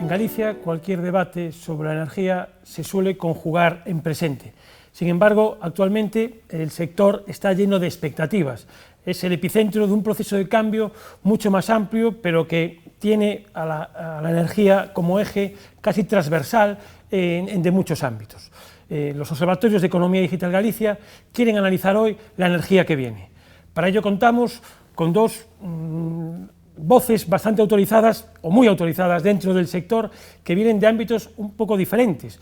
En Galicia, cualquier debate sobre la energía se suele conjugar en presente. Sin embargo, actualmente el sector está lleno de expectativas. Es el epicentro de un proceso de cambio mucho más amplio, pero que tiene a la energía como eje casi transversal de muchos ámbitos. Los observatorios de Economía Digital Galicia quieren analizar hoy la energía que viene. Para ello contamos con dos voces bastante autorizadas o muy autorizadas dentro del sector que vienen de ámbitos un poco diferentes.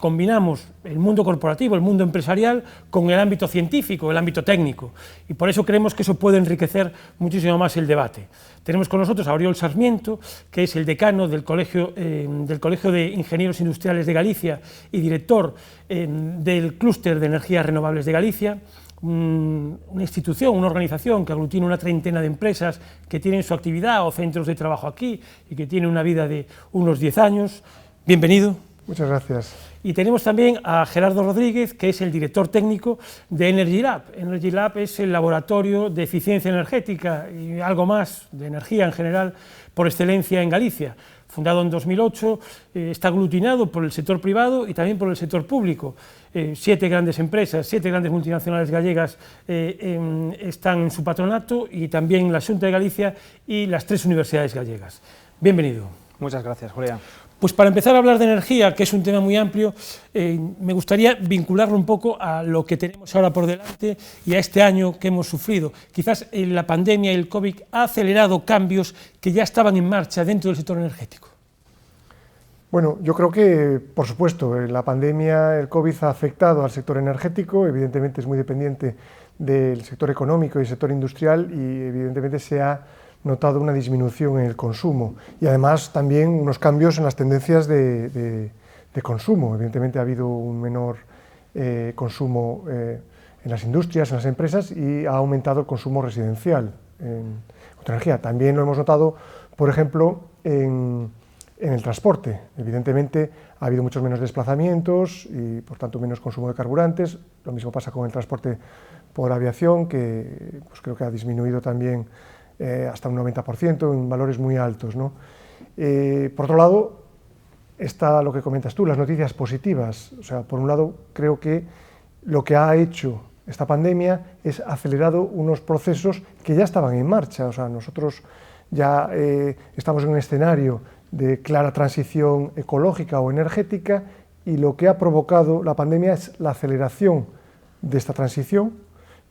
Combinamos el mundo corporativo, el mundo empresarial con el ámbito científico, el ámbito técnico, y por eso creemos que eso puede enriquecer muchísimo más el debate. Tenemos con nosotros a Oriol Sarmiento, que es el decano del Colegio de Ingenieros Industriales de Galicia y director del Clúster de Energías Renovables de Galicia, una institución, una organización que aglutina una treintena de empresas que tienen su actividad o centros de trabajo aquí y que tiene una vida de unos 10 años. Bienvenido. Muchas gracias. Y tenemos también a Gerardo Rodríguez, que es el director técnico de Energy Lab. Energy Lab es el laboratorio de eficiencia energética y algo más, de energía en general, por excelencia en Galicia. Fundado en 2008, está aglutinado por el sector privado y también por el sector público. 7 grandes empresas, 7 grandes multinacionales gallegas están en su patronato, y también la Xunta de Galicia y las 3 universidades gallegas. Bienvenido. Muchas gracias, Julián. Pues para empezar a hablar de energía, que es un tema muy amplio, me gustaría vincularlo un poco a lo que tenemos ahora por delante y a este año que hemos sufrido. Quizás la pandemia y el COVID ha acelerado cambios que ya estaban en marcha dentro del sector energético. Bueno, yo creo que, por supuesto, la pandemia, el COVID ha afectado al sector energético, evidentemente es muy dependiente del sector económico y el sector industrial, y evidentemente se ha notado una disminución en el consumo y además también unos cambios en las tendencias de consumo. Evidentemente ha habido un menor consumo en las industrias, en las empresas, y ha aumentado el consumo residencial en energía. También lo hemos notado, por ejemplo, en el transporte. Evidentemente ha habido muchos menos desplazamientos y por tanto menos consumo de carburantes. Lo mismo pasa con el transporte por aviación, que pues creo que ha disminuido también hasta un 90%, en valores muy altos, ¿no? Por otro lado, está lo que comentas tú, las noticias positivas. O sea, por un lado, creo que lo que ha hecho esta pandemia es acelerado unos procesos que ya estaban en marcha. O sea, nosotros ya estamos en un escenario de clara transición ecológica o energética, y lo que ha provocado la pandemia es la aceleración de esta transición,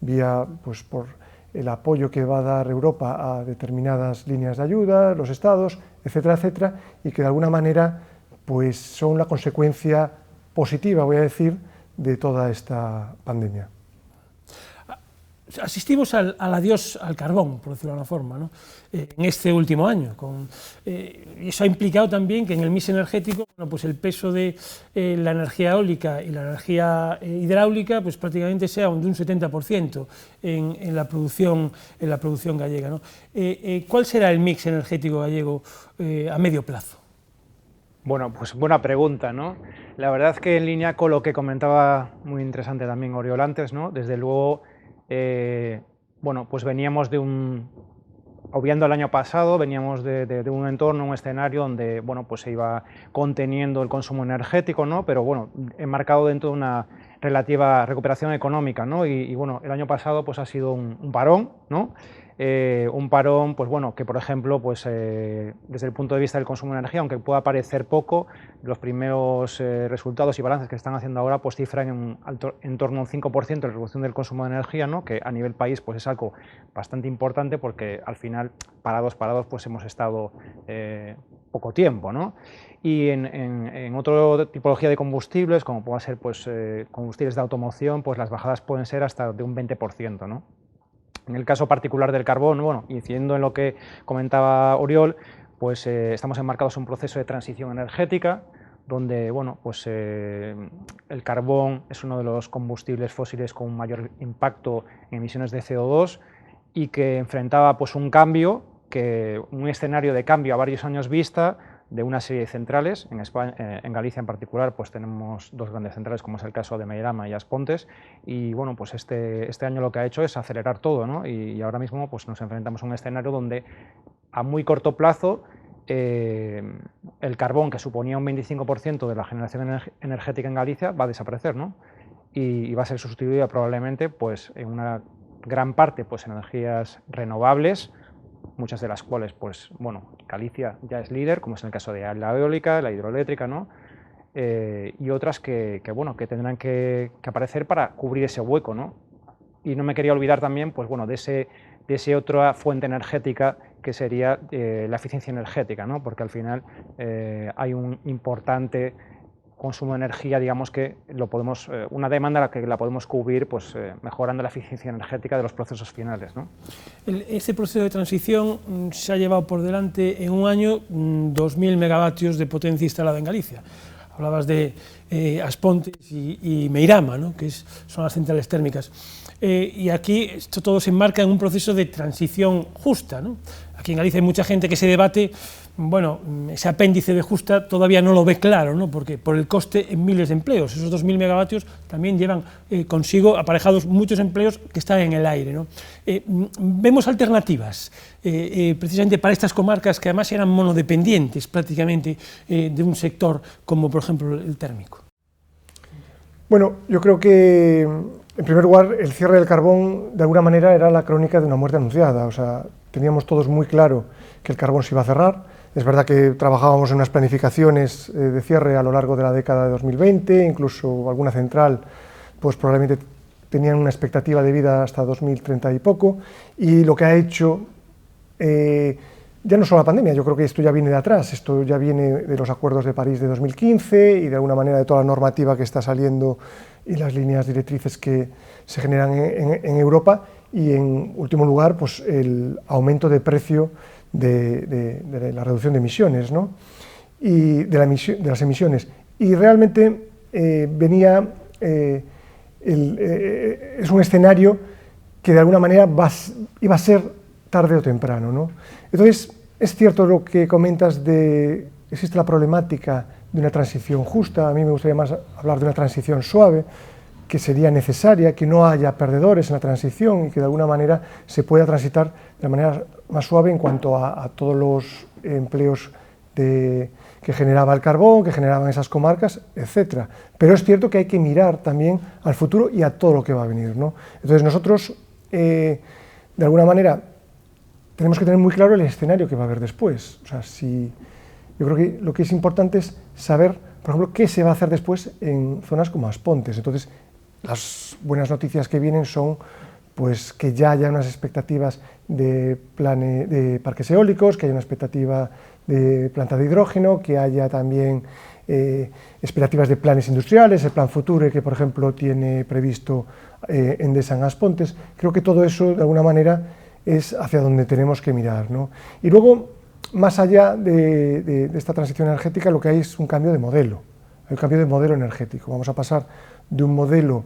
vía, pues, por el apoyo que va a dar Europa a determinadas líneas de ayuda, los estados, etcétera, etcétera, y que de alguna manera pues son la consecuencia positiva, voy a decir, de toda esta pandemia. Asistimos al adiós al carbón, por decirlo de alguna forma, ¿no? En este último año. Eso ha implicado también que en el mix energético, bueno, pues el peso de la energía eólica y la energía hidráulica pues prácticamente sea de un 70% en la producción gallega, ¿no? ¿Cuál será el mix energético gallego a medio plazo? Bueno, pues buena pregunta, ¿no? La verdad es que en línea con lo que comentaba muy interesante también Oriol antes, ¿no? Desde luego, bueno, pues veníamos obviando el año pasado, veníamos de un entorno, un escenario donde, bueno, pues se iba conteniendo el consumo energético, ¿no? Pero bueno, enmarcado dentro de una relativa recuperación económica, ¿no? Y bueno, el año pasado pues ha sido un parón, ¿no? Un parón, pues bueno, que por ejemplo, pues desde el punto de vista del consumo de energía, aunque pueda parecer poco, los primeros resultados y balances que están haciendo ahora pues cifran en torno a un 5% de reducción del consumo de energía, ¿no? Que a nivel país pues es algo bastante importante, porque al final parados pues hemos estado poco tiempo, ¿no? Y en otra tipología de combustibles, como pueda ser pues combustibles de automoción, pues las bajadas pueden ser hasta de un 20%, ¿no? En el caso particular del carbón, bueno, incidiendo en lo que comentaba Oriol, pues estamos enmarcados en un proceso de transición energética, donde, bueno, pues el carbón es uno de los combustibles fósiles con mayor impacto en emisiones de CO2 y que enfrentaba pues un escenario de cambio a varios años vista, de una serie de centrales. En España, en Galicia en particular, pues tenemos 2 grandes centrales, como es el caso de Meirama y As Pontes, y bueno, pues este año lo que ha hecho es acelerar todo, ¿no? Y ahora mismo pues nos enfrentamos a un escenario donde a muy corto plazo el carbón, que suponía un 25% de la generación energética en Galicia, va a desaparecer, ¿no? Y va a ser sustituida probablemente pues, en una gran parte pues, en energías renovables, muchas de las cuales, pues, bueno, Galicia ya es líder, como es en el caso de la eólica, la hidroeléctrica, ¿no? Y otras bueno, que tendrán que aparecer para cubrir ese hueco, ¿no? Y no me quería olvidar también pues, bueno, de esa otra fuente energética que sería la eficiencia energética, ¿no? Porque al final hay un importante consumo de energía, digamos que una demanda que la podemos cubrir pues, mejorando la eficiencia energética de los procesos finales, ¿no? Este proceso de transición se ha llevado por delante en un año 2.000 megavatios de potencia instalada en Galicia. Hablabas de Aspontes y Meirama, ¿no? Que son las centrales térmicas. Y aquí esto todo se enmarca en un proceso de transición justa, ¿no? Aquí en Galicia hay mucha gente que se debate, bueno, ese apéndice de justa todavía no lo ve claro, ¿no? Porque por el coste en miles de empleos, esos 2.000 megavatios también llevan consigo aparejados muchos empleos que están en el aire, ¿no? Vemos alternativas, precisamente para estas comarcas que además eran monodependientes prácticamente de un sector como por ejemplo el térmico. Bueno, yo creo que en primer lugar el cierre del carbón de alguna manera era la crónica de una muerte anunciada, o sea, teníamos todos muy claro que el carbón se iba a cerrar. Es verdad que trabajábamos en unas planificaciones de cierre a lo largo de la década de 2020, incluso alguna central pues probablemente tenían una expectativa de vida hasta 2030 y poco, y lo que ha hecho, ya no solo la pandemia, yo creo que esto ya viene de atrás, esto ya viene de los acuerdos de París de 2015 y de alguna manera de toda la normativa que está saliendo y las líneas directrices que se generan en Europa, y en último lugar pues el aumento de precio de la reducción de emisiones, ¿no? Y de las emisiones. Y realmente es un escenario que de alguna manera iba a ser tarde o temprano, ¿no? Entonces, es cierto lo que comentas existe la problemática de una transición justa. A mí me gustaría más hablar de una transición suave, que sería necesaria, que no haya perdedores en la transición y que de alguna manera se pueda transitar de manera más suave en cuanto a todos los empleos que generaba el carbón, que generaban esas comarcas, etc. Pero es cierto que hay que mirar también al futuro y a todo lo que va a venir, ¿no? Entonces nosotros, de alguna manera, tenemos que tener muy claro el escenario que va a haber después. O sea, yo creo que lo que es importante es saber, por ejemplo, qué se va a hacer después en zonas como Aspontes. Entonces, las buenas noticias que vienen son pues, que ya haya unas expectativas de parques eólicos, que haya una expectativa de planta de hidrógeno, que haya también expectativas de planes industriales, el plan Future que, por ejemplo, tiene previsto Endesa en Aspontes. Creo que todo eso, de alguna manera, es hacia donde tenemos que mirar, ¿no? Y luego, más allá de esta transición energética, lo que hay es un cambio de modelo, el cambio de modelo energético. Vamos a pasar de un modelo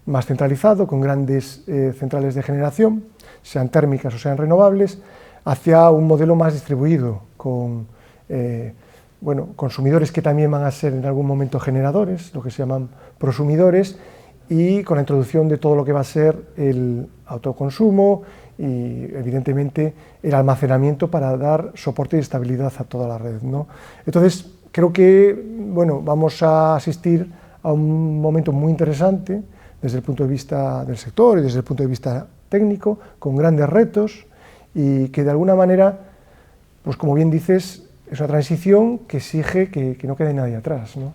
más centralizado, con grandes centrales de generación, sean térmicas o sean renovables, hacia un modelo más distribuido, con consumidores que también van a ser en algún momento generadores, lo que se llaman prosumidores, y con la introducción de todo lo que va a ser el autoconsumo y, evidentemente, el almacenamiento para dar soporte y estabilidad a toda la red, ¿no? Entonces, creo que vamos a asistir a un momento muy interesante desde el punto de vista del sector y desde el punto de vista técnico, con grandes retos y que de alguna manera, pues como bien dices, es una transición que exige que no quede nadie atrás, ¿no?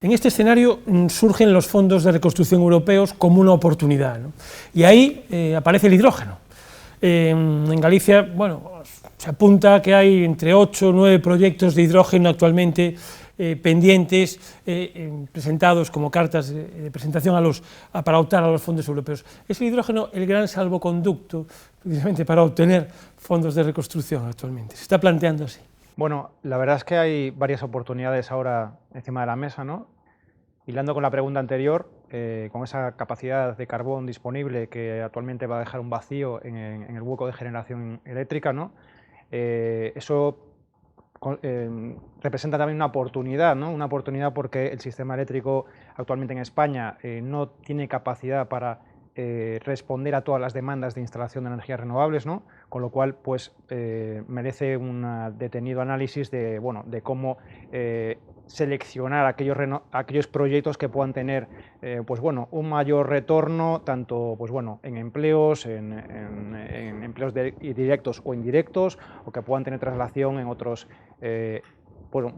En este escenario surgen los fondos de reconstrucción europeos como una oportunidad, ¿no? Y ahí aparece el hidrógeno. En Galicia, se apunta que hay entre 8 o 9 proyectos de hidrógeno actualmente pendientes, presentados como cartas de presentación para optar a los fondos europeos. ¿Es el hidrógeno el gran salvoconducto precisamente para obtener fondos de reconstrucción actualmente? ¿Se está planteando así? Bueno, la verdad es que hay varias oportunidades ahora encima de la mesa, ¿no? Hilando con la pregunta anterior, con esa capacidad de carbón disponible que actualmente va a dejar un vacío en el hueco de generación eléctrica, ¿no? Eso representa también una oportunidad, ¿no? Una oportunidad porque el sistema eléctrico actualmente en España no tiene capacidad para responder a todas las demandas de instalación de energías renovables, ¿no? Con lo cual pues, merece un detenido análisis de, bueno, de cómo seleccionar aquellos proyectos que puedan tener pues, bueno, un mayor retorno tanto pues, bueno, en empleos, en empleos directos o indirectos, o que puedan tener traslación en otros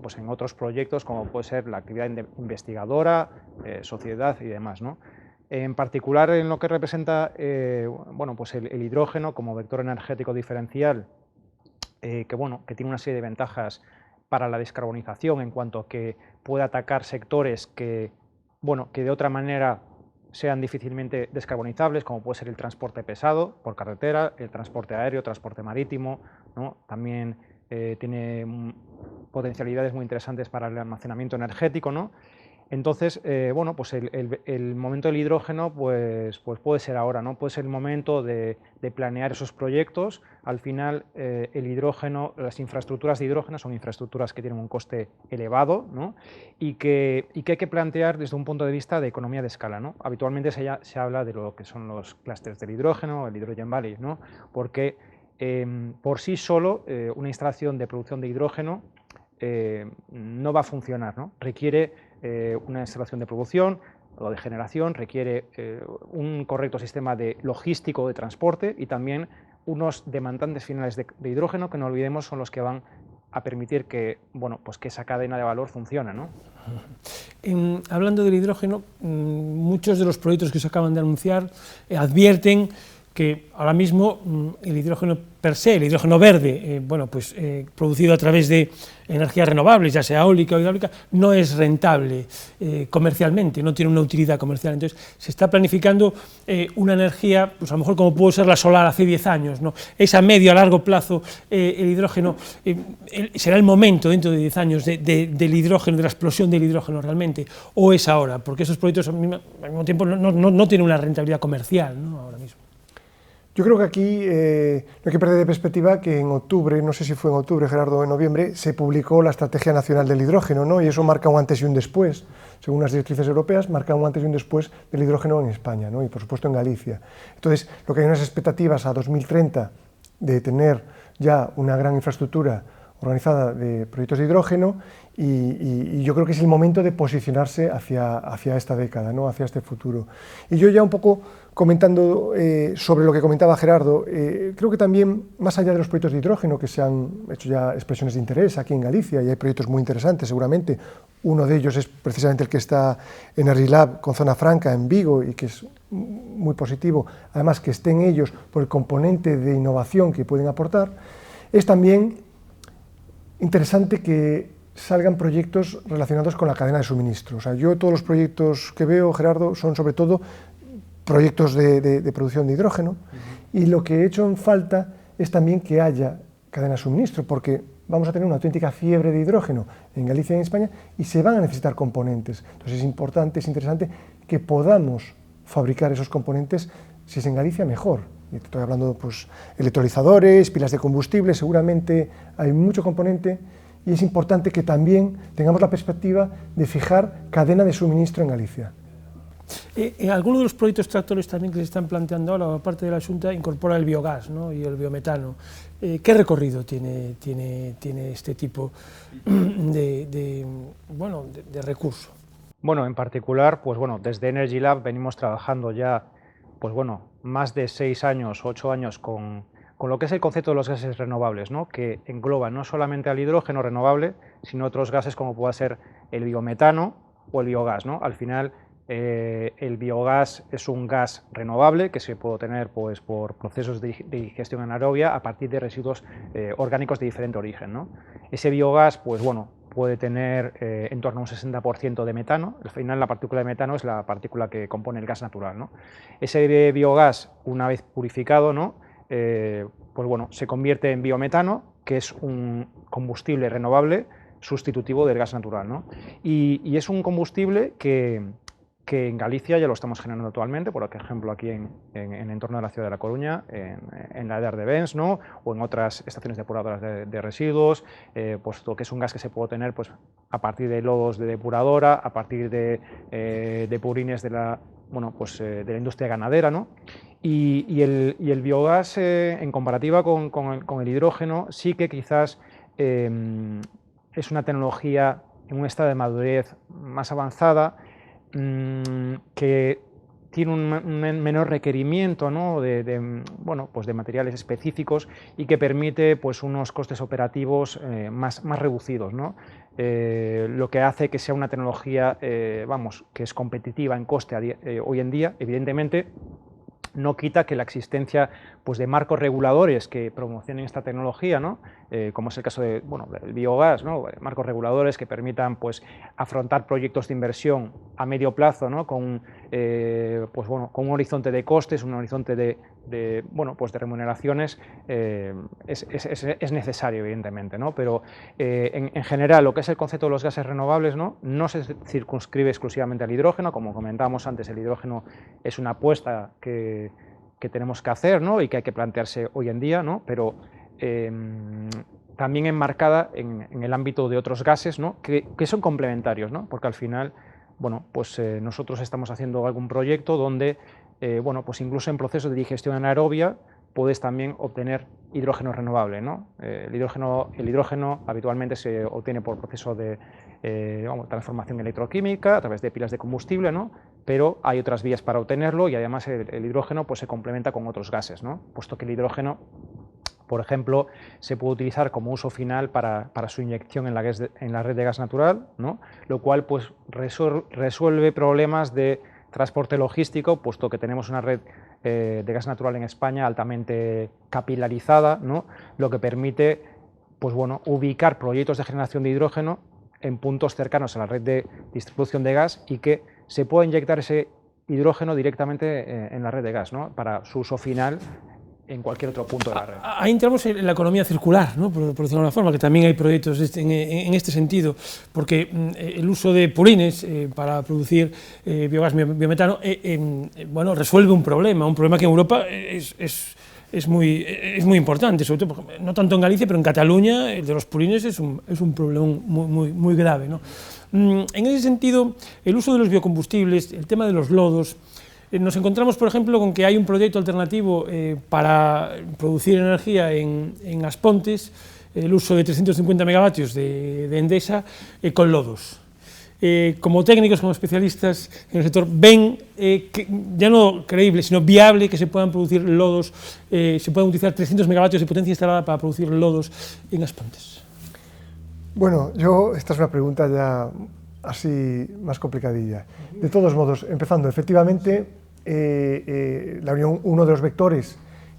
pues en otros proyectos como puede ser la actividad investigadora, sociedad y demás, ¿no? En particular en lo que representa bueno, pues el hidrógeno como vector energético diferencial, bueno, que tiene una serie de ventajas para la descarbonización en cuanto a que puede atacar sectores que, bueno, que de otra manera sean difícilmente descarbonizables, como puede ser el transporte pesado por carretera, el transporte aéreo, transporte marítimo, ¿no? También tiene potencialidades muy interesantes para el almacenamiento energético, ¿no? Entonces, bueno, pues el momento del hidrógeno pues puede ser ahora, ¿no? Puede ser el momento de planear esos proyectos. Al final, el hidrógeno, las infraestructuras de hidrógeno son infraestructuras que tienen un coste elevado, ¿no? y que hay que plantear desde un punto de vista de economía de escala, ¿no? Habitualmente se habla de lo que son los clústeres del hidrógeno, el Hydrogen Valley, ¿no? Porque por sí solo una instalación de producción de hidrógeno no va a funcionar, ¿no? Requiere una instalación de producción o de generación, requiere un correcto sistema de logístico de transporte y también unos demandantes finales de hidrógeno que no olvidemos son los que van a permitir que, bueno, pues que esa cadena de valor funcione, ¿no? Hablando del hidrógeno, muchos de los proyectos que se acaban de anunciar advierten que ahora mismo el hidrógeno per se, el hidrógeno verde, bueno, pues, producido a través de energías renovables, ya sea eólica o hidráulica, no es rentable comercialmente, no tiene una utilidad comercial. Entonces, se está planificando una energía, pues a lo mejor como pudo ser la solar hace 10 años, ¿no? Es a medio, a largo plazo el hidrógeno, será el momento dentro de 10 años del hidrógeno, de la explosión del hidrógeno realmente, o es ahora, porque esos proyectos al mismo tiempo no tienen una rentabilidad comercial, ¿no? Ahora mismo. Yo creo que aquí no hay que perder de perspectiva que en octubre, no sé si fue en octubre, Gerardo, o en noviembre, se publicó la Estrategia Nacional del Hidrógeno, ¿no? Y eso marca un antes y un después, según las directrices europeas, marca un antes y un después del hidrógeno en España, ¿no? Y por supuesto en Galicia. Entonces, lo que hay unas expectativas a 2030 de tener ya una gran infraestructura organizada de proyectos de hidrógeno y yo creo que es el momento de posicionarse hacia esta década, ¿no? Hacia este futuro. Y yo ya un poco comentando sobre lo que comentaba Gerardo, creo que también, más allá de los proyectos de hidrógeno, que se han hecho ya expresiones de interés aquí en Galicia, y hay proyectos muy interesantes seguramente, uno de ellos es precisamente el que está en Energylab con Zona Franca en Vigo y que es muy positivo, además que estén ellos por el componente de innovación que pueden aportar, es también interesante que salgan proyectos relacionados con la cadena de suministro. O sea, yo todos los proyectos que veo, Gerardo, son sobre todo proyectos de producción de hidrógeno, y lo que he hecho en falta es también que haya cadena de suministro, porque vamos a tener una auténtica fiebre de hidrógeno en Galicia y en España y se van a necesitar componentes. Entonces es importante, es interesante que podamos fabricar esos componentes, si es en Galicia mejor. Y estoy hablando pues electrolizadores, pilas de combustible, seguramente hay mucho componente y es importante que también tengamos la perspectiva de fijar cadena de suministro en Galicia. En algunos de los proyectos tractores también que se están planteando ahora, aparte de la Xunta, incorpora el biogás, ¿no? Y el biometano. ¿Qué recorrido tiene este tipo de recurso? Bueno, en particular, pues bueno, desde Energylab venimos trabajando ya, pues bueno, más de 6 años, 8 años con lo que es el concepto de los gases renovables, ¿no? Que engloba no solamente al hidrógeno renovable, sino otros gases como pueda ser el biometano o el biogás, ¿no? Al final, el biogás es un gas renovable que se puede obtener pues, por procesos de digestión anaerobia a partir de residuos orgánicos de diferente origen, ¿no? Ese biogás, pues bueno, puede tener en torno a un 60% de metano. Al final, la partícula de metano es la partícula que compone el gas natural, ¿no? Ese biogás, una vez purificado, ¿no? Pues bueno, se convierte en biometano, que es un combustible renovable sustitutivo del gas natural, ¿no? Y es un combustible que en Galicia ya lo estamos generando actualmente, por ejemplo aquí en el entorno de la ciudad de La Coruña, en la EDAR de Bens, ¿no? O en otras estaciones depuradoras de residuos, puesto que es un gas que se puede obtener pues, a partir de lodos de depuradora, a partir de purines de bueno, pues, de la industria ganadera, ¿no? Y el biogás, en comparativa con el hidrógeno, sí que quizás es una tecnología en un estado de madurez más avanzada, que tiene un menor requerimiento, ¿no? Bueno, pues de materiales específicos y que permite, pues, unos costes operativos más reducidos, ¿no? Lo que hace que sea una tecnología, vamos, que es competitiva en coste hoy en día. Evidentemente, no quita que la existencia, pues, de marcos reguladores que promocionen esta tecnología, ¿no? Como es el caso del biogás, ¿no? Marcos reguladores que permitan, pues, afrontar proyectos de inversión a medio plazo, ¿no? Pues, bueno, con un horizonte de costes, un horizonte bueno, pues de remuneraciones, es necesario, evidentemente, ¿no? Pero en general, lo que es el concepto de los gases renovables, no se circunscribe exclusivamente al hidrógeno. Como comentábamos antes, el hidrógeno es una apuesta que tenemos que hacer, ¿no? Y que hay que plantearse hoy en día, ¿no? Pero también enmarcada en el ámbito de otros gases, ¿no? que son complementarios, ¿no? Porque al final, bueno, pues nosotros estamos haciendo algún proyecto donde, bueno, pues incluso en procesos de digestión anaerobia puedes también obtener hidrógeno renovable, ¿no? El hidrógeno habitualmente se obtiene por proceso de transformación electroquímica a través de pilas de combustible, ¿no? Pero hay otras vías para obtenerlo y además el hidrógeno, pues, se complementa con otros gases, ¿no? Puesto que el hidrógeno, por ejemplo, se puede utilizar como uso final para su inyección en la red de gas natural, ¿no? Lo cual, pues, resuelve problemas de transporte logístico, puesto que tenemos una red de gas natural en España altamente capilarizada, ¿no? Lo que permite, pues, bueno, ubicar proyectos de generación de hidrógeno en puntos cercanos a la red de distribución de gas y que se pueda inyectar ese hidrógeno directamente en la red de gas, ¿no? Para su uso final en cualquier otro punto de la red. Ahí entramos en la economía circular, ¿no? por decirlo de alguna forma, que también hay proyectos en este sentido, porque el uso de purines para producir biogás biometano bueno, resuelve un problema que en Europa es muy importante, sobre todo, no tanto en Galicia, pero en Cataluña el de los purines es un problema muy grave, ¿no? En ese sentido, el uso de los biocombustibles, el tema de los lodos, nos encontramos, por ejemplo, con que hay un proyecto alternativo para producir energía en Aspontes, el uso de 350 megavatios de Endesa con lodos. Como técnicos, como especialistas en el sector, ven ya no creíble, sino viable que se puedan producir lodos, se puedan utilizar 300 megavatios de potencia instalada para producir lodos en Aspontes. Bueno, esta es una pregunta ya así más complicadilla. De todos modos, empezando, efectivamente, la Unión, uno de los vectores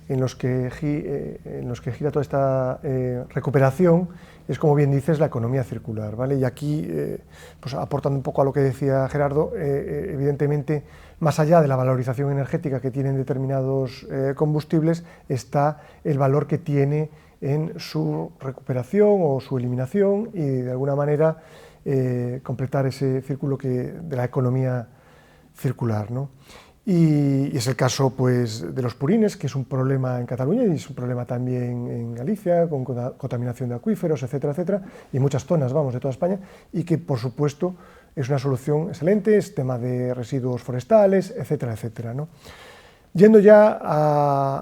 en los que gira toda esta recuperación es, como bien dices, la economía circular, ¿vale? Y aquí, pues aportando un poco a lo que decía Gerardo, evidentemente, más allá de la valorización energética que tienen determinados combustibles, está el valor que tiene en su recuperación o su eliminación y, de alguna manera, completar ese círculo de la economía circular, ¿no? Y es el caso, pues, de los purines, que es un problema en Cataluña y es un problema también en Galicia, con contaminación de acuíferos, etcétera, etcétera, y muchas zonas, vamos, de toda España, y que, por supuesto, es una solución excelente, es tema de residuos forestales, etcétera, etcétera, ¿no? Yendo ya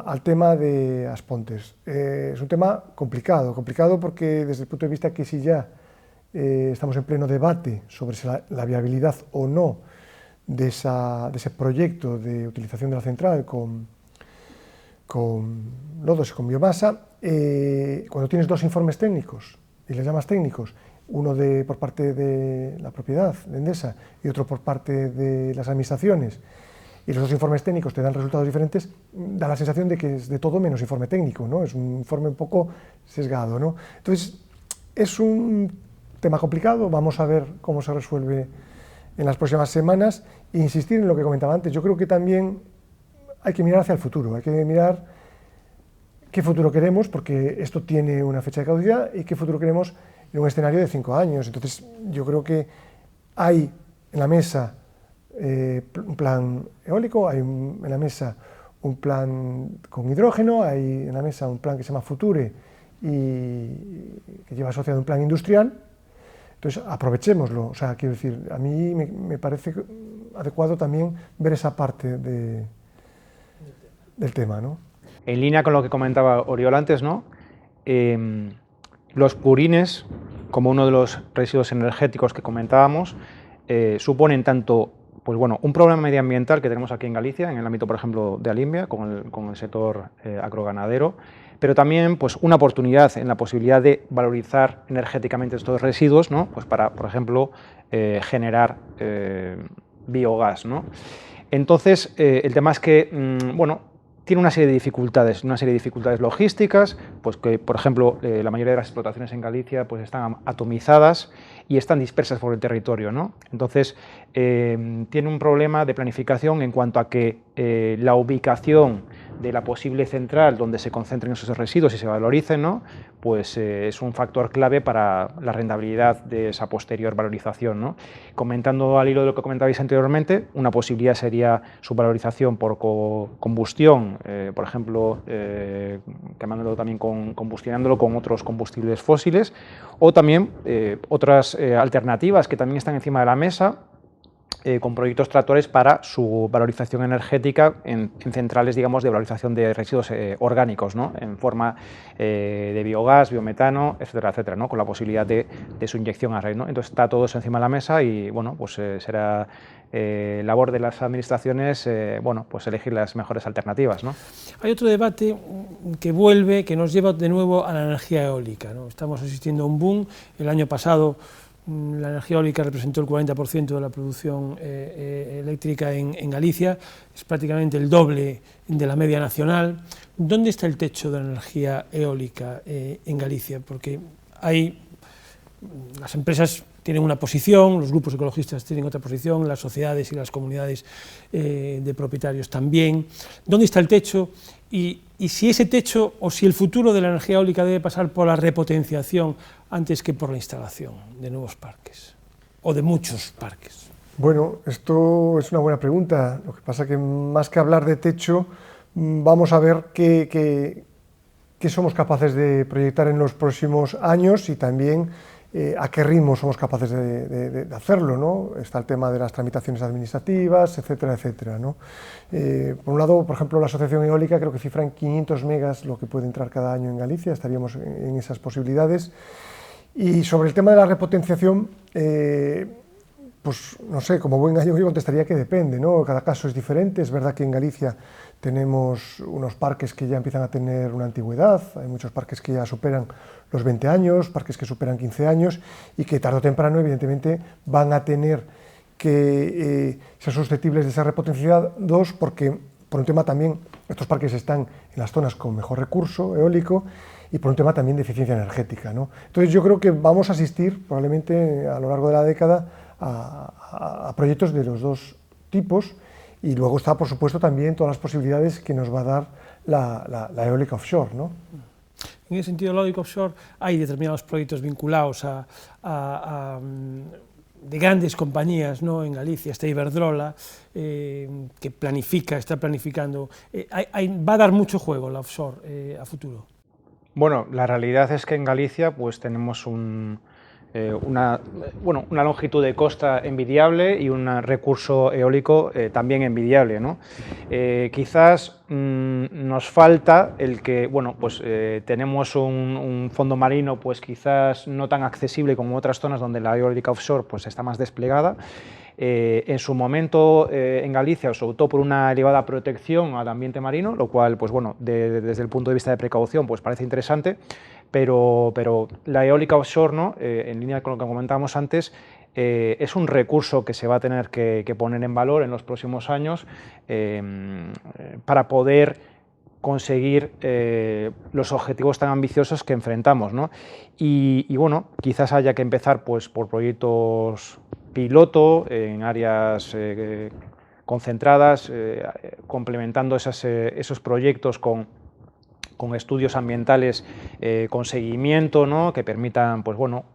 al tema de Aspontes, es un tema complicado porque desde el punto de vista que si ya estamos en pleno debate sobre la viabilidad o no de ese proyecto de utilización de la central con lodos y con biomasa, cuando tienes dos informes técnicos, y les llamas técnicos, uno por parte de la propiedad, de Endesa, y otro por parte de las administraciones, y los dos informes técnicos te dan resultados diferentes, da la sensación de que es de todo menos informe técnico, ¿no? Es un informe un poco sesgado, ¿no? Entonces, es un tema complicado, vamos a ver cómo se resuelve en las próximas semanas e insistir en lo que comentaba antes. Yo creo que también hay que mirar hacia el futuro, hay que mirar qué futuro queremos, porque esto tiene una fecha de caducidad, y qué futuro queremos en un escenario de 5 años. Entonces, yo creo que hay en la mesa un plan eólico, hay en la mesa un plan con hidrógeno, hay en la mesa un plan que se llama Future y que lleva asociado un plan industrial. Entonces, aprovechémoslo. O sea, quiero decir, a mí me parece adecuado también ver esa parte del tema, ¿no? En línea con lo que comentaba Oriol antes, ¿no? Los purines, como uno de los residuos energéticos que comentábamos, suponen tanto pues bueno, un problema medioambiental que tenemos aquí en Galicia, en el ámbito, por ejemplo, de Alimbia, con el sector agroganadero, pero también pues, una oportunidad en la posibilidad de valorizar energéticamente estos residuos, ¿no? Pues para, por ejemplo, generar biogás, ¿no? Entonces, el tema es que, bueno, tiene una serie de dificultades logísticas, pues que, por ejemplo, la mayoría de las explotaciones en Galicia pues están atomizadas y están dispersas por el territorio, ¿no? Entonces, tiene un problema de planificación en cuanto a que la ubicación de la posible central donde se concentren esos residuos y se valoricen, ¿no? Pues es un factor clave para la rentabilidad de esa posterior valorización, ¿no? Comentando al hilo de lo que comentabais anteriormente, una posibilidad sería su valorización por combustión, por ejemplo, quemándolo también combustionándolo con otros combustibles fósiles, o también otras alternativas que también están encima de la mesa, con proyectos tractores para su valorización energética en centrales, digamos, de valorización de residuos orgánicos, ¿no? En forma de biogás, biometano, etcétera, etcétera, ¿no? Con la posibilidad de su inyección a red, ¿no? Entonces está todo eso encima de la mesa y, bueno, pues será labor de las administraciones, bueno, pues elegir las mejores alternativas, ¿no? Hay otro debate que vuelve, que nos lleva de nuevo a la energía eólica, ¿no? Estamos asistiendo a un boom. El año pasado la energía eólica representó el 40% de la producción eléctrica en Galicia, es prácticamente el doble de la media nacional. ¿Dónde está el techo de la energía eólica en Galicia? Porque las empresas tienen una posición, los grupos ecologistas tienen otra posición, las sociedades y las comunidades de propietarios también. ¿Dónde está el techo? Y si ese techo o si el futuro de la energía eólica debe pasar por la repotenciación antes que por la instalación de nuevos parques o de muchos parques. Bueno, esto es una buena pregunta. Lo que pasa es que más que hablar de techo, vamos a ver qué somos capaces de proyectar en los próximos años y también a qué ritmo somos capaces de hacerlo, ¿no? Está el tema de las tramitaciones administrativas, etcétera, etcétera, ¿no? Por un lado, por ejemplo, la Asociación Eólica creo que cifra en 500 megas lo que puede entrar cada año en Galicia, estaríamos en esas posibilidades. Y sobre el tema de la repotenciación, pues no sé, como buen gallego yo contestaría que depende, ¿no? Cada caso es diferente. Es verdad que en Galicia tenemos unos parques que ya empiezan a tener una antigüedad, hay muchos parques que ya superan los 20 años, parques que superan 15 años y que tarde o temprano evidentemente van a tener que ser susceptibles de esa repotenciados porque por un tema también estos parques están en las zonas con mejor recurso eólico y por un tema también de eficiencia energética, ¿no? Entonces yo creo que vamos a asistir probablemente a lo largo de la década a proyectos de los dos tipos y luego está por supuesto también todas las posibilidades que nos va a dar la eólica offshore, ¿no? En ese sentido, la eólica offshore hay determinados proyectos vinculados de grandes compañías, ¿no? En Galicia está Iberdrola, que está planificando. Va a dar mucho juego la offshore a futuro. Bueno, la realidad es que en Galicia pues tenemos una longitud de costa envidiable y un recurso eólico también envidiable, ¿no? Quizás nos falta el que, bueno, pues tenemos un fondo marino pues quizás no tan accesible como otras zonas donde la eólica offshore pues está más desplegada. En su momento en Galicia se optó por una elevada protección al ambiente marino, lo cual, pues bueno, desde el punto de vista de precaución, pues parece interesante, pero la eólica offshore, ¿no? En línea con lo que comentábamos antes, es un recurso que se va a tener que poner en valor en los próximos años para poder conseguir los objetivos tan ambiciosos que enfrentamos, ¿no? Y bueno, quizás haya que empezar pues, por proyectos piloto en áreas concentradas, complementando esos proyectos con estudios ambientales con seguimiento, ¿no? Que permitan pues, bueno,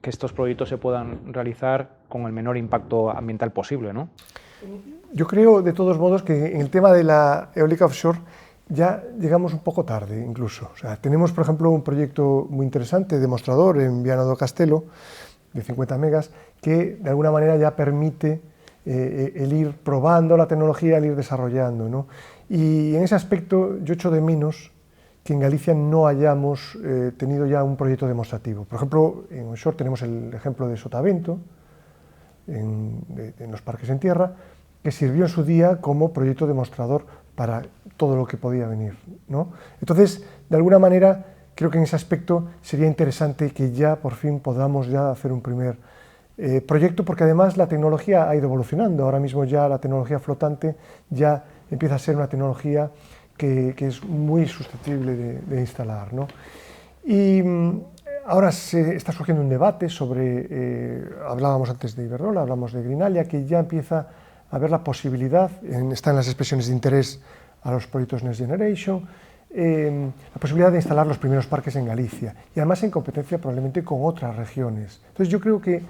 que estos proyectos se puedan realizar con el menor impacto ambiental posible, ¿no? Yo creo, de todos modos, que en el tema de la eólica offshore ya llegamos un poco tarde, incluso. O sea, tenemos, por ejemplo, un proyecto muy interesante, demostrador, en Viana do Castelo, de 50 megas, que de alguna manera ya permite el ir probando la tecnología, el ir desarrollando, ¿no? Y en ese aspecto yo echo de menos que en Galicia no hayamos tenido ya un proyecto demostrativo. Por ejemplo, en onshore tenemos el ejemplo de Sotavento, en los parques en tierra, que sirvió en su día como proyecto demostrador para todo lo que podía venir, ¿no? Entonces, de alguna manera, creo que en ese aspecto sería interesante que ya por fin podamos ya hacer un primer proyecto, porque además la tecnología ha ido evolucionando. Ahora mismo ya la tecnología flotante ya empieza a ser una tecnología que es muy susceptible de instalar, ¿no? Y ahora se está surgiendo un debate sobre, hablábamos antes de Iberdrola, hablamos de Greenalia, que ya empieza a ver la posibilidad, está en las expresiones de interés a los proyectos Next Generation, la posibilidad de instalar los primeros parques en Galicia, y además en competencia probablemente con otras regiones. Entonces yo creo que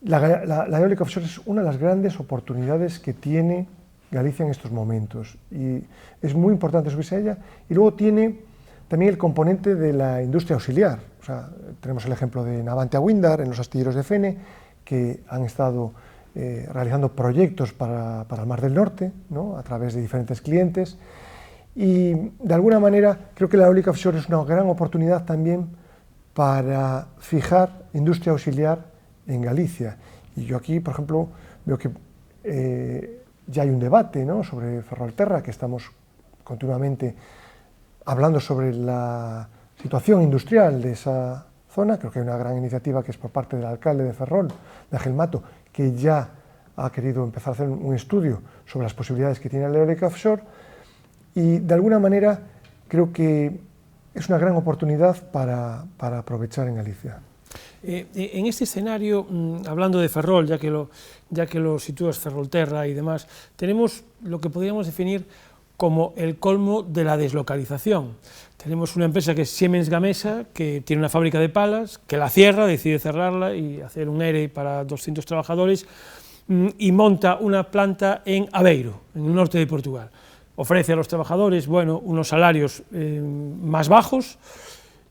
la eólica offshore es una de las grandes oportunidades que tiene Galicia en estos momentos, y es muy importante subirse a ella. Y luego tiene también el componente de la industria auxiliar. O sea, tenemos el ejemplo de Navantia Windar en los astilleros de Fene, que han estado realizando proyectos para el Mar del Norte, ¿no?, a través de diferentes clientes, y de alguna manera creo que la eólica offshore es una gran oportunidad también para fijar industria auxiliar en Galicia. Y yo aquí, por ejemplo, veo que ya hay un debate, ¿no?, sobre Ferrolterra, que estamos continuamente hablando sobre la situación industrial de esa zona. Creo que hay una gran iniciativa que es por parte del alcalde de Ferrol, de Ángel Mato, que ya ha querido empezar a hacer un estudio sobre las posibilidades que tiene la eólica offshore, y de alguna manera creo que es una gran oportunidad para aprovechar en Galicia. En este escenario, hablando de Ferrol, ya que lo sitúas, Ferrolterra y demás, tenemos lo que podríamos definir como el colmo de la deslocalización. Tenemos una empresa que es Siemens Gamesa, que tiene una fábrica de palas, que la cierra, decide cerrarla y hacer un ERE para 200 trabajadores, y monta una planta en Aveiro, en el norte de Portugal. Ofrece a los trabajadores, bueno, unos salarios más bajos,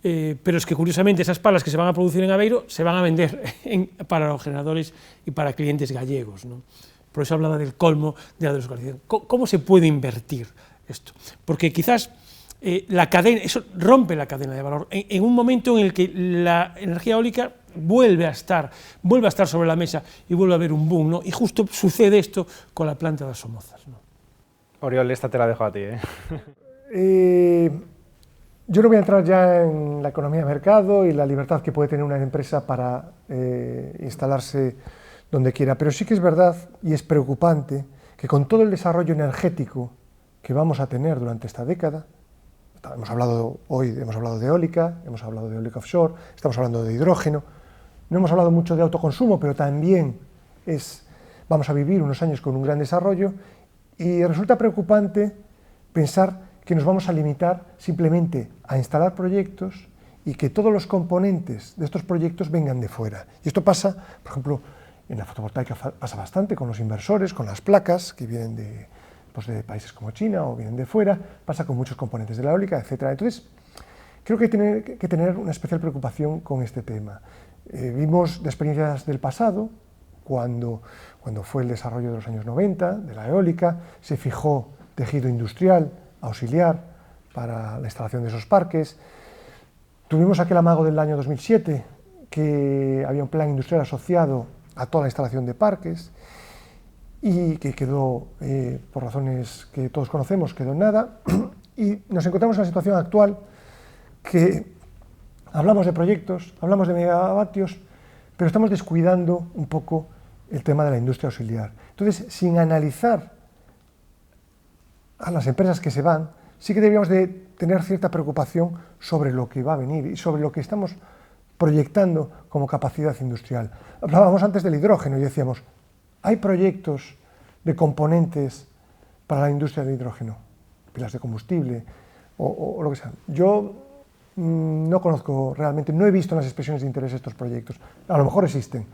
pero es que curiosamente esas palas que se van a producir en Aveiro se van a vender para los generadores y para clientes gallegos, ¿no? Por eso hablaba del colmo de la deslocalización. ¿Cómo se puede invertir esto? Porque quizás la cadena, eso rompe la cadena de valor en un momento en el que la energía eólica vuelve a estar sobre la mesa y vuelve a haber un boom, ¿no? Y justo sucede esto con la planta de Somozas, ¿no? Oriol, esta te la dejo a ti, ¿eh? Yo no voy a entrar ya en la economía de mercado y la libertad que puede tener una empresa para instalarse donde quiera, pero sí que es verdad y es preocupante que con todo el desarrollo energético que vamos a tener durante esta década, hemos hablado de eólica, hemos hablado de eólica offshore, estamos hablando de hidrógeno, no hemos hablado mucho de autoconsumo, pero también vamos a vivir unos años con un gran desarrollo, y resulta preocupante pensar que nos vamos a limitar simplemente a instalar proyectos y que todos los componentes de estos proyectos vengan de fuera. Y esto pasa, por ejemplo, en la fotovoltaica pasa bastante con los inversores, con las placas que vienen de países como China o vienen de fuera, pasa con muchos componentes de la eólica, etc. Entonces, creo que hay que tener una especial preocupación con este tema. Vimos de experiencias del pasado, cuando fue el desarrollo de los años 90, de la eólica, se fijó tejido industrial auxiliar para la instalación de esos parques. Tuvimos aquel amago del año 2007, que había un plan industrial asociado a toda la instalación de parques, y que quedó, por razones que todos conocemos, quedó en nada, y nos encontramos en la situación actual que hablamos de proyectos, hablamos de megavatios, pero estamos descuidando un poco el tema de la industria auxiliar. Entonces, sin analizar a las empresas que se van, sí que deberíamos de tener cierta preocupación sobre lo que va a venir y sobre lo que estamos proyectando como capacidad industrial. Hablábamos antes del hidrógeno y decíamos, hay proyectos de componentes para la industria del hidrógeno, pilas de combustible o lo que sea. Yo no conozco realmente, no he visto en las expresiones de interés estos proyectos, a lo mejor existen.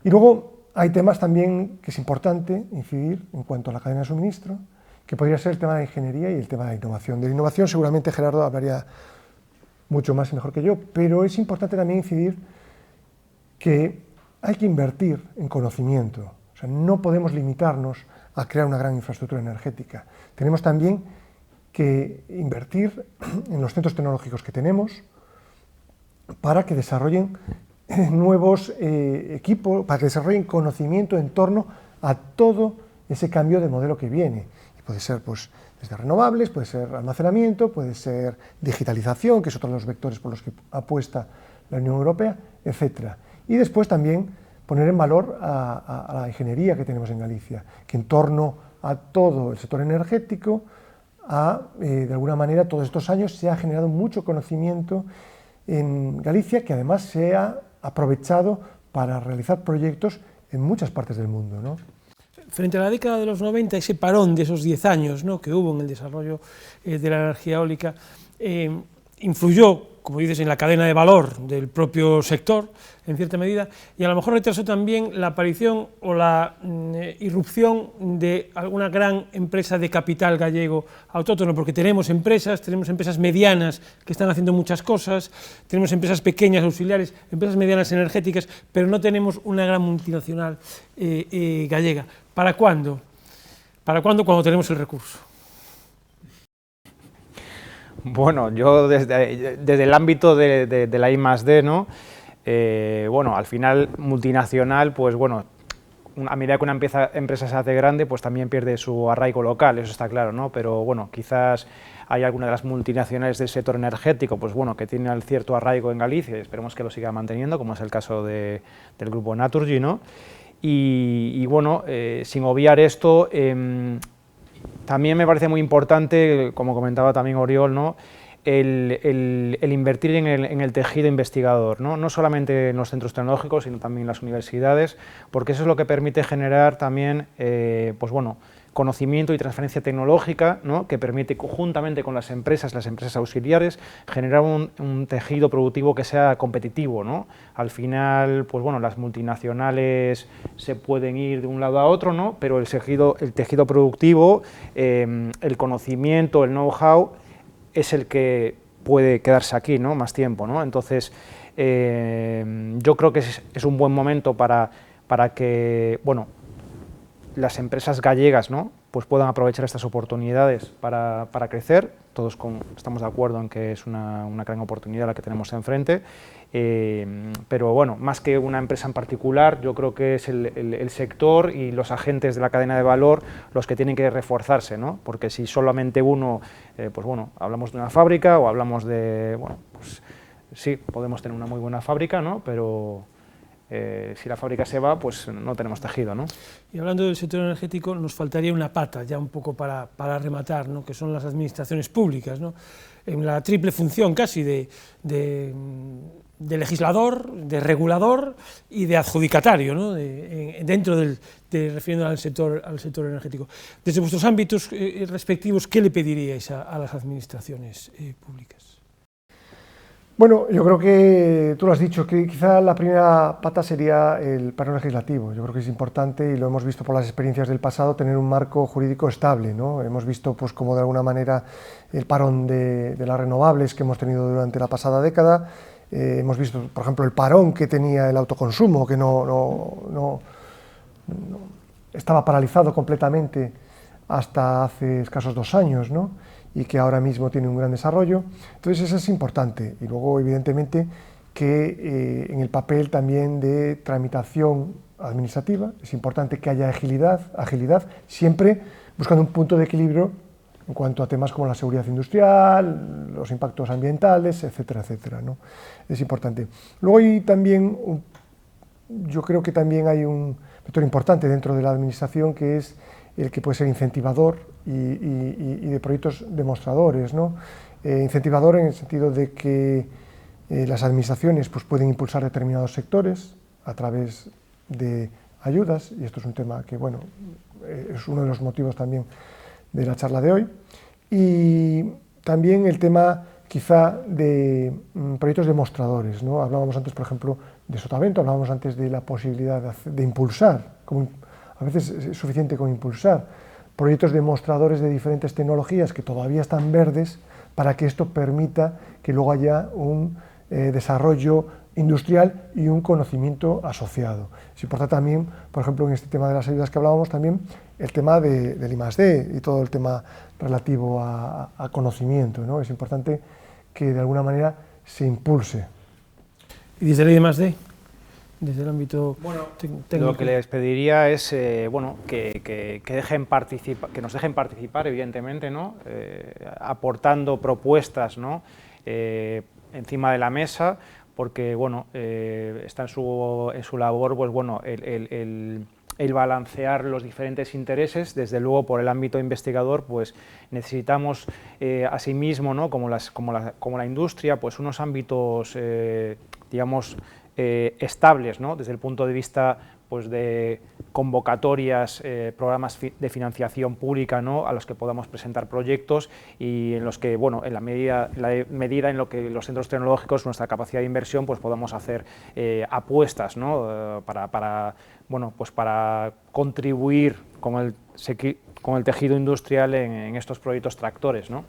Y luego hay temas también que es importante incidir en cuanto a la cadena de suministro, que podría ser el tema de la ingeniería y el tema de la innovación. De la innovación seguramente Gerardo hablaría mucho más y mejor que yo, pero es importante también incidir que hay que invertir en conocimiento. O sea, no podemos limitarnos a crear una gran infraestructura energética. Tenemos también que invertir en los centros tecnológicos que tenemos para que desarrollen nuevos equipos, para que desarrollen conocimiento en torno a todo ese cambio de modelo que viene. Y puede ser pues, desde renovables, puede ser almacenamiento, puede ser digitalización, que es otro de los vectores por los que apuesta la Unión Europea, etc. Y después también poner en valor a la ingeniería que tenemos en Galicia, que en torno a todo el sector energético, de alguna manera, todos estos años se ha generado mucho conocimiento en Galicia, que además se ha aprovechado para realizar proyectos en muchas partes del mundo, ¿no? Frente a la década de los 90, ese parón de esos 10 años, ¿no?, que hubo en el desarrollo de la energía eólica, influyó, como dices, en la cadena de valor del propio sector, en cierta medida, y a lo mejor retrasó también la aparición o la irrupción de alguna gran empresa de capital gallego autóctono, porque tenemos empresas medianas que están haciendo muchas cosas, tenemos empresas pequeñas auxiliares, empresas medianas energéticas, pero no tenemos una gran multinacional gallega. ¿Para cuándo? ¿Para cuándo? Cuando tenemos el recurso. Bueno, yo desde el ámbito de la I+D, ¿no? Bueno, al final multinacional, pues bueno, a medida que una empresa se hace grande, pues también pierde su arraigo local, eso está claro, ¿no? Pero bueno, quizás hay alguna de las multinacionales del sector energético, pues bueno, que tienen cierto arraigo en Galicia y esperemos que lo siga manteniendo, como es el caso del grupo Naturgy, ¿no? Y bueno, sin obviar esto, también me parece muy importante, como comentaba también Oriol, ¿no?, el invertir en el tejido investigador, ¿no? No solamente en los centros tecnológicos, sino también en las universidades, porque eso es lo que permite generar también pues bueno, conocimiento y transferencia tecnológica, ¿no?, que permite, juntamente con las empresas auxiliares, generar un tejido productivo que sea competitivo, ¿no? Al final, pues bueno, las multinacionales se pueden ir de un lado a otro, ¿no?, pero el tejido productivo, el conocimiento, el know-how, es el que puede quedarse aquí, ¿no?, más tiempo, ¿no? Entonces, yo creo que es un buen momento para que, bueno, las empresas gallegas, ¿no?, pues puedan aprovechar estas oportunidades para crecer. Todos estamos de acuerdo en que es una gran oportunidad la que tenemos enfrente, pero bueno, más que una empresa en particular, yo creo que es el sector y los agentes de la cadena de valor los que tienen que reforzarse, ¿no? Porque si solamente uno, pues bueno, hablamos de una fábrica o hablamos de, bueno, pues sí, podemos tener una muy buena fábrica, ¿no?, pero si la fábrica se va, pues no tenemos tejido, ¿no? Y hablando del sector energético, nos faltaría una pata, ya un poco para rematar, ¿no?, que son las administraciones públicas, ¿no?, en la triple función casi de legislador, de regulador y de adjudicatario, ¿no?, refiriendo al sector energético. Desde vuestros ámbitos respectivos, ¿qué le pediríais a las administraciones públicas? Bueno, yo creo que tú lo has dicho, que quizá la primera pata sería el parón legislativo. Yo creo que es importante, y lo hemos visto por las experiencias del pasado, tener un marco jurídico estable, ¿no? Hemos visto pues como de alguna manera el parón de las renovables que hemos tenido durante la pasada década, hemos visto, por ejemplo, el parón que tenía el autoconsumo, que no estaba paralizado completamente hasta hace escasos 2 años, ¿no?, y que ahora mismo tiene un gran desarrollo. Entonces eso es importante. Y luego, evidentemente, que en el papel también de tramitación administrativa es importante que haya agilidad, siempre buscando un punto de equilibrio en cuanto a temas como la seguridad industrial, los impactos ambientales, etcétera, etcétera, ¿no? Es importante. Luego hay también, yo creo que también hay un factor importante dentro de la administración, que es el que puede ser incentivador y de proyectos demostradores, ¿no? Incentivador en el sentido de que las administraciones pues, pueden impulsar determinados sectores a través de ayudas, y esto es un tema que, bueno, es uno de los motivos también de la charla de hoy, y también el tema quizá de proyectos demostradores, ¿no? Hablábamos antes, por ejemplo, de Sotavento, hablábamos antes de la posibilidad de impulsar, a veces es suficiente con impulsar proyectos demostradores de diferentes tecnologías que todavía están verdes, para que esto permita que luego haya un desarrollo industrial y un conocimiento asociado. Es importante también, por ejemplo, en este tema de las ayudas que hablábamos, también el tema del I+D y todo el tema relativo a conocimiento, ¿no? Es importante que de alguna manera se impulse. ¿Y desde el I+D? Desde el ámbito técnico. Lo que les pediría es bueno, que nos dejen participar, evidentemente, ¿no? Aportando propuestas, ¿no? Encima de la mesa, porque bueno, está en su labor pues, bueno, el balancear los diferentes intereses. Desde luego, por el ámbito investigador, pues necesitamos asimismo, ¿no? como la industria, pues unos ámbitos, digamos, estables, ¿no? Desde el punto de vista pues, de convocatorias, programas de financiación pública, ¿no? A los que podamos presentar proyectos y en los que, bueno, en la medida en lo que los centros tecnológicos, nuestra capacidad de inversión, pues podamos hacer apuestas, ¿no? Bueno, pues para contribuir con el tejido industrial en estos proyectos tractores, ¿no?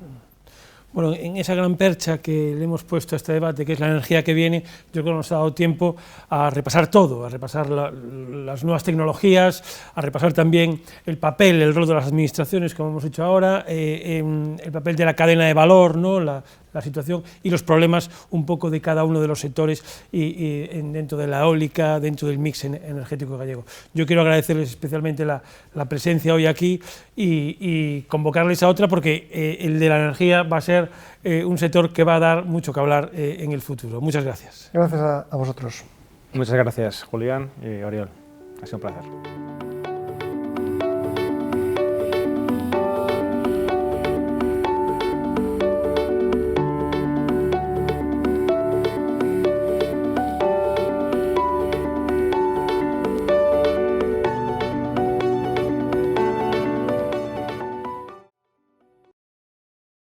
Bueno, en esa gran percha que le hemos puesto a este debate, que es la energía que viene, yo creo que nos ha dado tiempo a repasar todo, a repasar las nuevas tecnologías, a repasar también el papel, el rol de las administraciones, como hemos dicho ahora, el papel de la cadena de valor, ¿no? la situación y los problemas un poco de cada uno de los sectores dentro de la eólica, dentro del mix energético gallego. Yo quiero agradecerles especialmente la presencia hoy aquí y convocarles a otra, porque el de la energía va a ser un sector que va a dar mucho que hablar en el futuro. Muchas gracias. Gracias a vosotros. Muchas gracias, Julián y Oriol. Ha sido un placer.